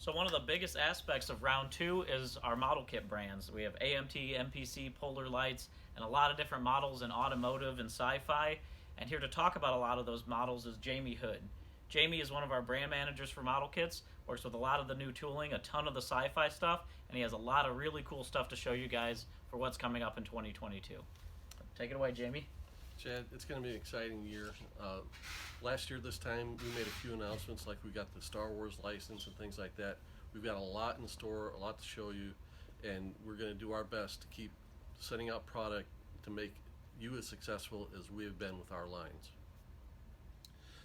So one of the biggest aspects of round two is our model kit brands. We have AMT, MPC, Polar Lights, and a lot of different models in automotive and sci-fi. And here to talk about a lot of those models is Jamie Hood. Jamie is one of our brand managers for model kits, works with a lot of the new tooling, a ton of the sci-fi stuff, and he has a lot of really cool stuff to show you guys for what's coming up in 2022. Take it away, Jamie. Chad, it's going to be an exciting year. Last year, this time, we made a few announcements, like we got the Star Wars license and things like that. We've got a lot in store, a lot to show you, and we're going to do our best to keep sending out product to make you as successful as we have been with our lines.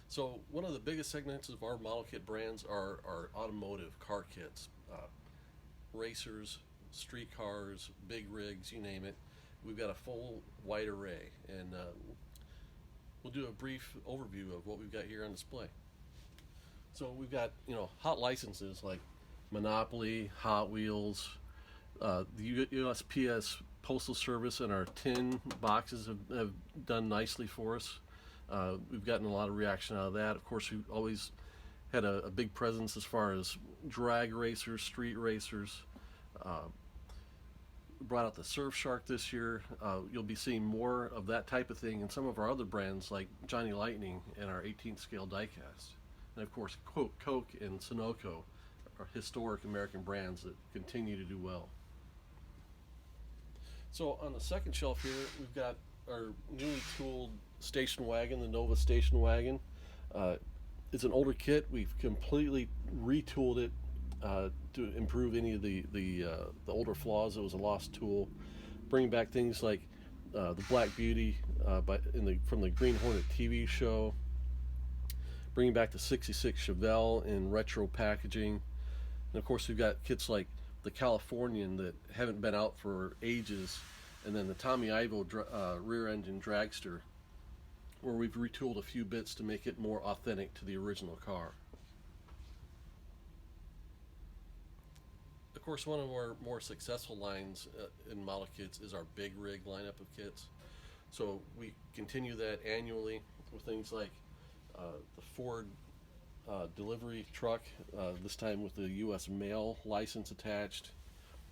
So one of the biggest segments of our model kit brands are our automotive car kits, racers, street cars, big rigs, you name it. We've got a full wide array, and we'll do a brief overview of what we've got here on display. So we've got hot licenses like Monopoly, Hot Wheels, the USPS Postal Service, and our tin boxes have done nicely for us. We've gotten a lot of reaction out of that. Of course, we've always had a big presence as far as drag racers, street racers. Brought out the Surfshark this year. You'll be seeing more of that type of thing in some of our other brands like Johnny Lightning and our 18th scale diecast. And of course, Coke and Sunoco are historic American brands that continue to do well. So on the second shelf here, we've got our newly tooled station wagon, the Nova station wagon. It's an older kit. We've completely retooled it to improve any of the older flaws. It was a lost tool. Bringing back things like the Black Beauty from the Green Hornet TV show. Bringing back the 66 Chevelle in retro packaging. And of course, we've got kits like the Californian that haven't been out for ages, and then the Tommy Ivo rear engine dragster, where we've retooled a few bits to make it more authentic to the original car. Of course, one of our more successful lines in model kits is our big rig lineup of kits. So we continue that annually with things like the Ford delivery truck, this time with the U.S. mail license attached.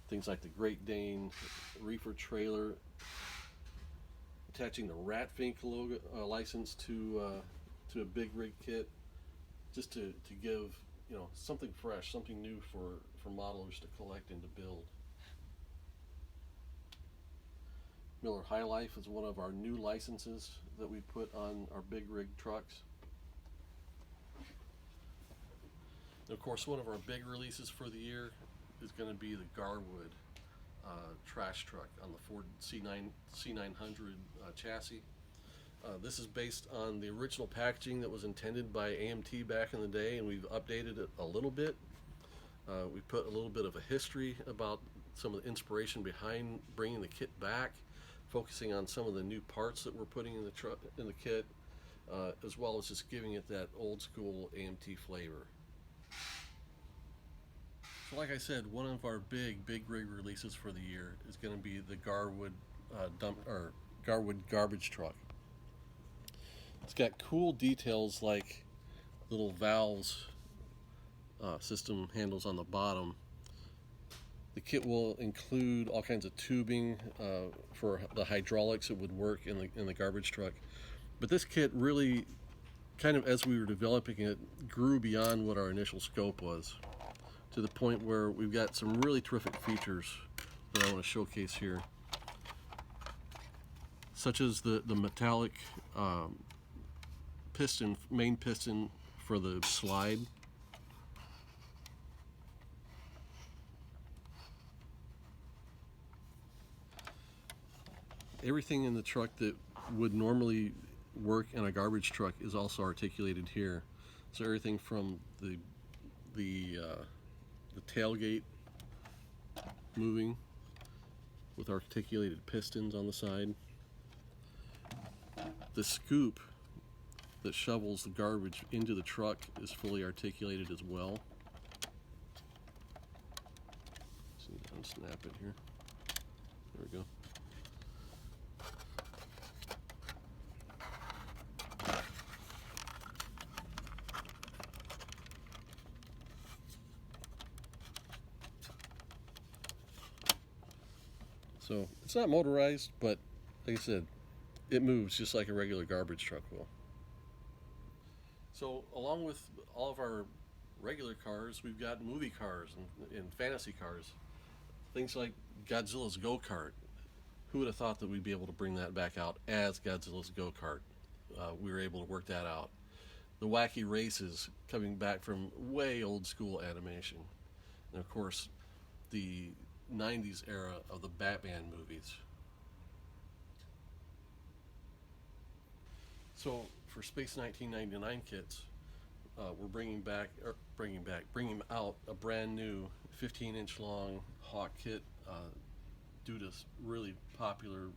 Things like the Great Dane reefer trailer, attaching the Ratfink logo license to a big rig kit, just to give something fresh, something new for modelers to collect and to build. Miller High Life is one of our new licenses that we put on our big rig trucks. And of course, one of our big releases for the year is going to be the Garwood trash truck on the Ford C900 chassis. This is based on the original packaging that was intended by AMT back in the day, and we've updated it a little bit. We put a little bit of a history about some of the inspiration behind bringing the kit back, focusing on some of the new parts that we're putting in the kit, as well as just giving it that old school AMT flavor. So like I said, one of our big rig releases for the year is going to be the Garwood Garwood garbage truck. It's got cool details like little valves, system handles on the bottom. The kit will include all kinds of tubing for the hydraulics that would work in the garbage truck. But this kit really, kind of as we were developing it, grew beyond what our initial scope was, to the point where we've got some really terrific features that I want to showcase here, such as the metallic main piston for the slide. Everything in the truck that would normally work in a garbage truck is also articulated here. So everything from the tailgate moving with articulated pistons on the side. The scoop that shovels the garbage into the truck is fully articulated as well. Just need to unsnap it here. There we go. So it's not motorized, but like I said, it moves just like a regular garbage truck will. So along with all of our regular cars, we've got movie cars and fantasy cars. Things like Godzilla's go-kart. Who would have thought that we'd be able to bring that back out as Godzilla's go-kart? We were able to work that out. The wacky races coming back from way old school animation. And of course, the 90s era of the Batman movies. So for Space 1999 kits, we're bringing out a brand new 15-inch long Hawk kit due to really popular,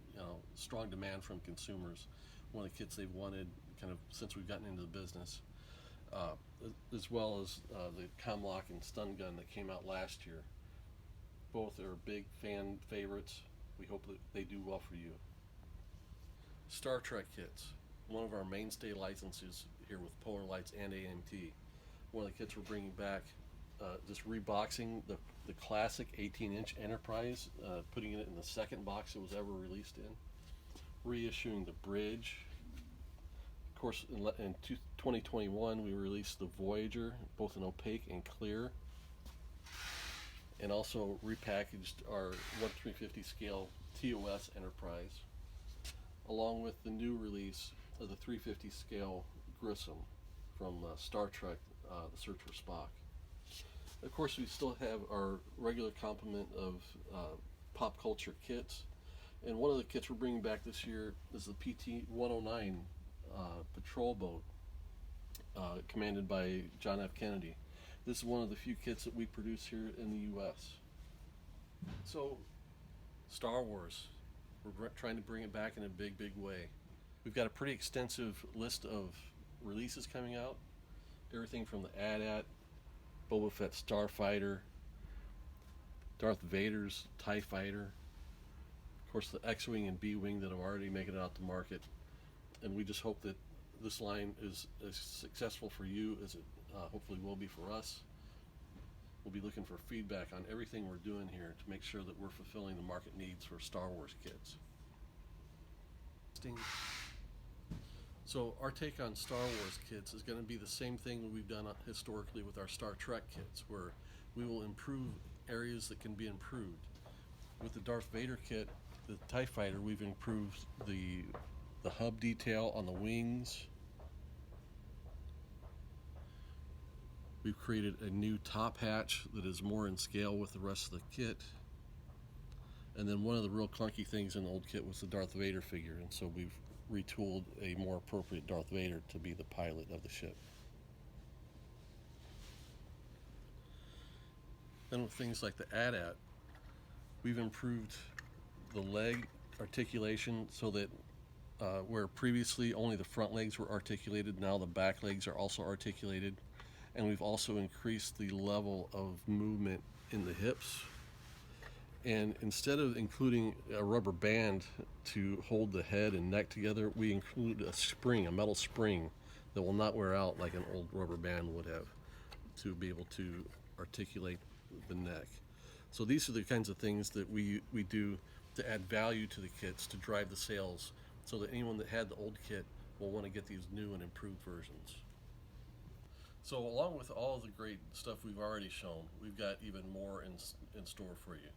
strong demand from consumers. One of the kits they've wanted kind of since we've gotten into the business, as well as the Comlock and Stun Gun that came out last year. Both are big fan favorites. We hope that they do well for you. Star Trek kits, one of our mainstay licenses here with Polar Lights and AMT. One of the kits we're bringing back, just reboxing the classic 18-inch Enterprise, putting it in the second box it was ever released in. Reissuing the bridge. Of course, in 2021 we released the Voyager, both in opaque and clear, and also repackaged our 1/350 scale TOS Enterprise, along with the new release of the 350 scale Grissom from Star Trek, The Search for Spock. Of course, we still have our regular complement of pop culture kits, and one of the kits we're bringing back this year is the PT-109 patrol boat, commanded by John F. Kennedy. This is one of the few kits that we produce here in the U.S. So, Star Wars, we're trying to bring it back in a big, big way. We've got a pretty extensive list of releases coming out. Everything from the AT-AT, Boba Fett's Starfighter, Darth Vader's TIE Fighter, of course the X-Wing and B-Wing that are already making it out to market. And we just hope that this line is as successful for you as it hopefully will be for us. We'll be looking for feedback on everything we're doing here to make sure that we're fulfilling the market needs for Star Wars kits. So our take on Star Wars kits is going to be the same thing that we've done historically with our Star Trek kits, where we will improve areas that can be improved. With the Darth Vader kit, the TIE Fighter, we've improved the hub detail on the wings. We've created a new top hatch that is more in scale with the rest of the kit. And then one of the real clunky things in the old kit was the Darth Vader figure, and so we've retooled a more appropriate Darth Vader to be the pilot of the ship. Then with things like the AT-AT, we've improved the leg articulation so that where previously only the front legs were articulated, now the back legs are also articulated. And we've also increased the level of movement in the hips. And instead of including a rubber band to hold the head and neck together, we include a spring, a metal spring that will not wear out like an old rubber band would have, to be able to articulate the neck. So these are the kinds of things that we do to add value to the kits, to drive the sales, so that anyone that had the old kit will want to get these new and improved versions. So along with all of the great stuff we've already shown, we've got even more in store for you.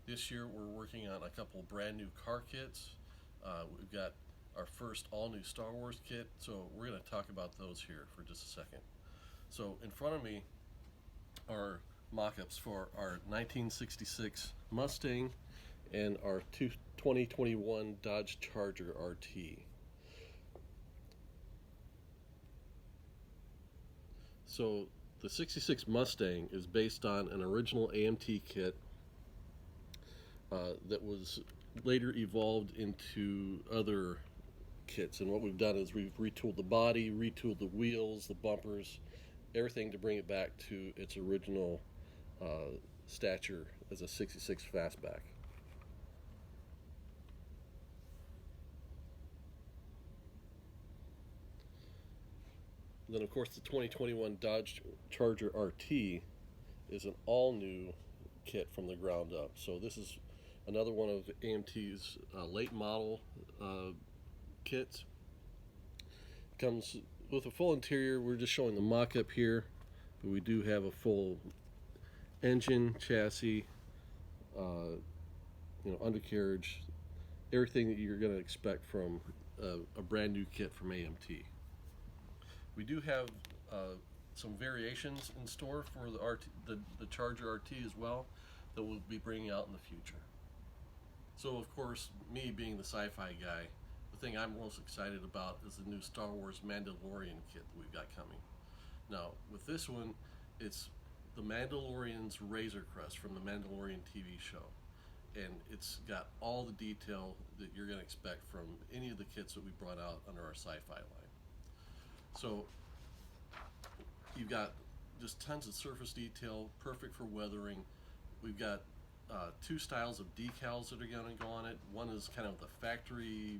This year we're working on a couple brand new car kits. We've got our first all-new Star Wars kit, so we're going to talk about those here for just a second. So in front of me are mock-ups for our 1966 Mustang and our 2021 Dodge Charger RT. So the 66 Mustang is based on an original AMT kit that was later evolved into other kits. And what we've done is we've retooled the body, retooled the wheels, the bumpers, everything to bring it back to its original stature as a 66 fastback. Then of course the 2021 Dodge Charger RT is an all-new kit from the ground up. So this is another one of AMT's late model kits. Comes with a full interior. We're just showing the mock-up here, but we do have a full engine, chassis, undercarriage, everything that you're going to expect from a brand new kit from AMT. We do have some variations in store for the Charger RT as well that we'll be bringing out in the future. So of course, me being the sci-fi guy, the thing I'm most excited about is the new Star Wars Mandalorian kit that we've got coming. Now with this one, it's the Mandalorian's Razor Crest from the Mandalorian TV show, and it's got all the detail that you're going to expect from any of the kits that we brought out under our Sci-Fi line. So you've got just tons of surface detail, perfect for weathering. We've got two styles of decals that are going to go on it. One is kind of the factory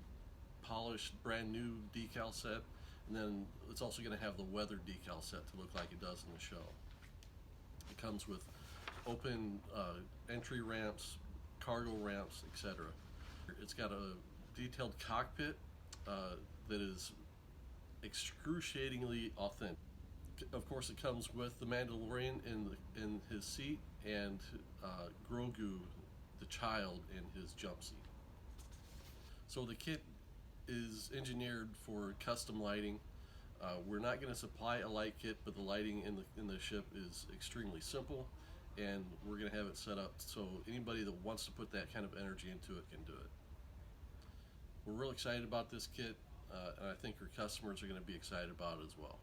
polished brand new decal set, and then it's also going to have the weather decal set to look like it does in the show. It comes with open entry ramps, cargo ramps, etc. It's got a detailed cockpit that is excruciatingly authentic. Of course, it comes with the Mandalorian in his seat and Grogu, the child, in his jump seat. So the kit is engineered for custom lighting. We're not going to supply a light kit, but the lighting in the ship is extremely simple, and we're going to have it set up so anybody that wants to put that kind of energy into it can do it. We're real excited about this kit, and I think our customers are going to be excited about it as well.